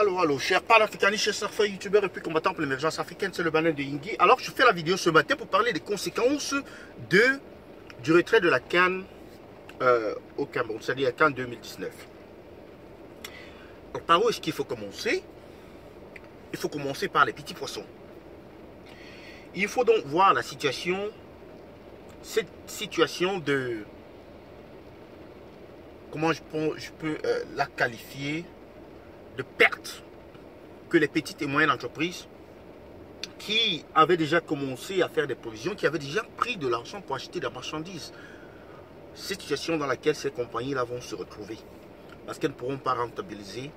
Allô, chers panafricanistes, chers surfeurs, youtubeurs et puis combattants pour l'émergence africaine, c'est le banane de Yingui. Alors, je fais la vidéo ce matin pour parler des conséquences du retrait de la CAN au Cameroun, c'est-à-dire la CAN 2019. Donc, par où est-ce qu'il faut commencer? Il faut commencer par les petits poissons. Il faut donc voir la situation, cette situation de... Comment je peux la qualifier de perte que les petites et moyennes entreprises qui avaient déjà commencé à faire des provisions, qui avaient déjà pris de l'argent pour acheter de la marchandise. Cette situation dans laquelle ces compagnies-là vont se retrouver. Parce qu'elles ne pourront pas rentabiliser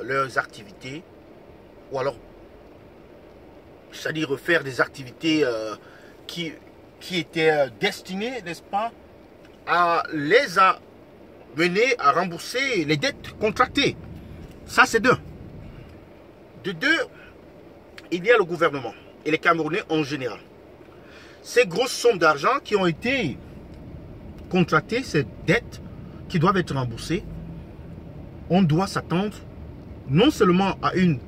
leurs activités ou alors, c'est-à-dire refaire des activités qui étaient destinées, n'est-ce pas, à les mener à rembourser les dettes contractées. Ça, c'est d'un. De deux, il y a le gouvernement et les Camerounais en général. Ces grosses sommes d'argent qui ont été contractées, ces dettes qui doivent être remboursées, on doit s'attendre non seulement à une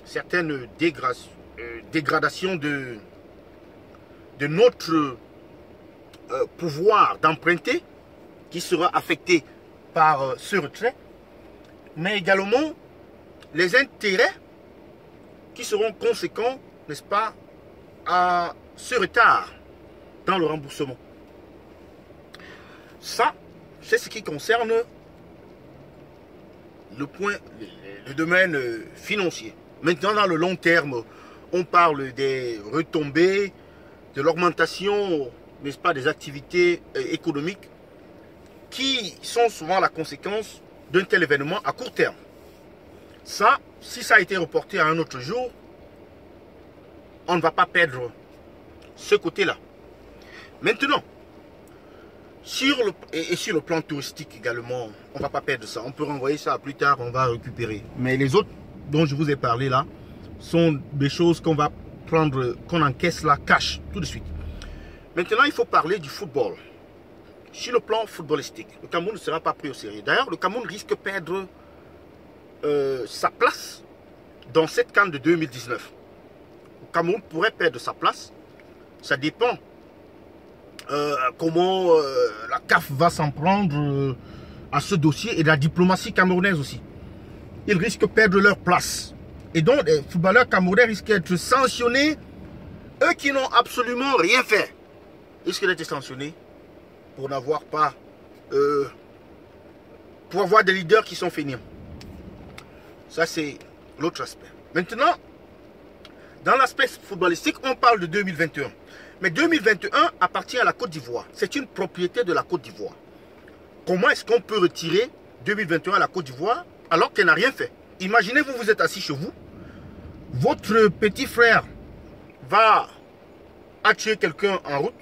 certaine dégradation de notre pouvoir d'emprunter qui sera affecté par ce retrait, mais également les intérêts qui seront conséquents, n'est-ce pas, à ce retard dans le remboursement. Ça, c'est ce qui concerne le domaine financier. Maintenant, dans le long terme, on parle des retombées, de l'augmentation, n'est-ce pas, des activités économiques qui sont souvent la conséquence d'un tel événement à court terme. Ça, si ça a été reporté à un autre jour, on ne va pas perdre ce côté-là. Maintenant, sur le plan touristique également, on ne va pas perdre ça. On peut renvoyer ça plus tard, on va récupérer. Mais les autres dont je vous ai parlé là, sont des choses qu'on va prendre, qu'on encaisse là, cash, tout de suite. Maintenant, il faut parler du football. Sur le plan footballistique, le Cameroun ne sera pas pris au sérieux. D'ailleurs, le Cameroun risque de perdre sa place dans cette CAN de 2019. Le Cameroun pourrait perdre sa place. Ça dépend comment la CAF va s'en prendre à ce dossier et de la diplomatie camerounaise aussi. Ils risquent de perdre leur place. Et donc, les footballeurs camerounais risquent d'être sanctionnés. Eux qui n'ont absolument rien fait risquent d'être sanctionnés pour n'avoir pas, pour avoir des leaders qui sont fainéants. Ça, c'est l'autre aspect. Maintenant, dans l'aspect footballistique, on parle de 2021. Mais 2021 appartient à la Côte d'Ivoire. C'est une propriété de la Côte d'Ivoire. Comment est-ce qu'on peut retirer 2021 à la Côte d'Ivoire alors qu'elle n'a rien fait? Imaginez, vous êtes assis chez vous. Votre petit frère va tuer quelqu'un en route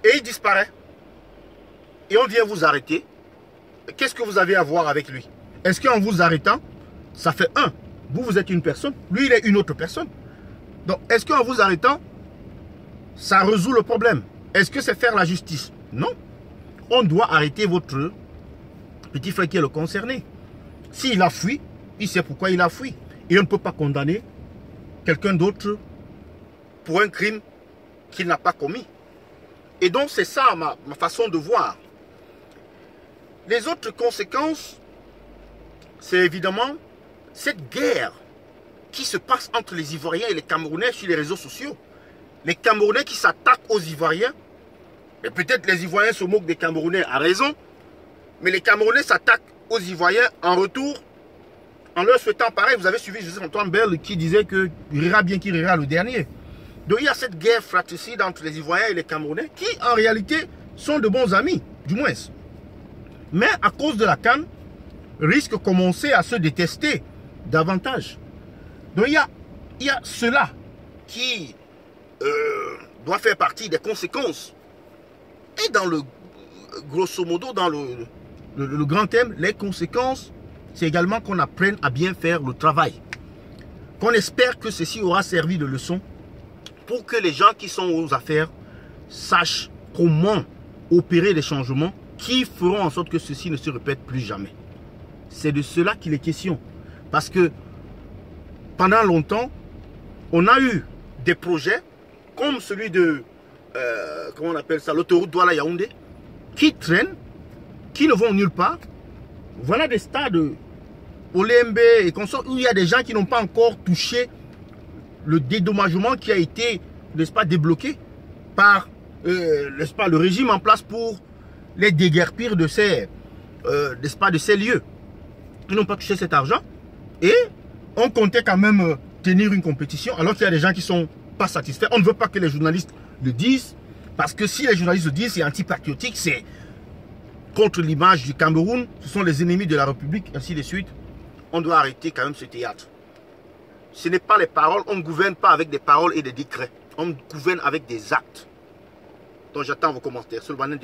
et il disparaît. Et on vient vous arrêter. Qu'est-ce que vous avez à voir avec lui? Est-ce qu'en vous arrêtant, ça fait un, vous êtes une personne, lui il est une autre personne. Donc est-ce qu'en vous arrêtant, ça résout le problème? Est-ce que c'est faire la justice? Non. On doit arrêter votre petit frère qui est le concerné. S'il a fui, il sait pourquoi il a fui. Et on ne peut pas condamner quelqu'un d'autre pour un crime qu'il n'a pas commis. Et donc c'est ça ma façon de voir. Les autres conséquences, c'est évidemment cette guerre qui se passe entre les Ivoiriens et les Camerounais sur les réseaux sociaux. Les Camerounais qui s'attaquent aux Ivoiriens. Et peut-être les Ivoiriens se moquent des Camerounais à raison. Mais les Camerounais s'attaquent aux Ivoiriens en retour. En leur souhaitant pareil. Vous avez suivi José-Antoine Bell qui disait que rira bien qui rira le dernier. Donc il y a cette guerre fratricide entre les Ivoiriens et les Camerounais qui en réalité sont de bons amis, du moins. Mais à cause de la CAN, risquent de commencer à se détester davantage. Donc il y a cela qui doit faire partie des conséquences. Et dans le, grosso modo, dans le grand thème, les conséquences, c'est également qu'on apprenne à bien faire le travail. Qu'on espère que ceci aura servi de leçon pour que les gens qui sont aux affaires sachent comment opérer les changements qui feront en sorte que ceci ne se répète plus jamais. C'est de cela qu'il est question. Parce que pendant longtemps, on a eu des projets comme celui de, comment on appelle ça, l'autoroute Douala-Yaoundé, qui traînent, qui ne vont nulle part. Voilà des stades Olembe et consorts où il y a des gens qui n'ont pas encore touché le dédommagement qui a été, n'est-ce pas, débloqué par, n'est-ce pas, le régime en place pour les déguerpir de ces, n'est-ce pas, de ces lieux. Ils n'ont pas touché cet argent et on comptait quand même tenir une compétition alors qu'il y a des gens qui ne sont pas satisfaits. On ne veut pas que les journalistes le disent parce que si les journalistes le disent, c'est antipatriotique, c'est contre l'image du Cameroun, ce sont les ennemis de la République, ainsi de suite. On doit arrêter quand même ce théâtre. Ce n'est pas les paroles, on ne gouverne pas avec des paroles et des décrets. On gouverne avec des actes. Donc j'attends vos commentaires sur le banner de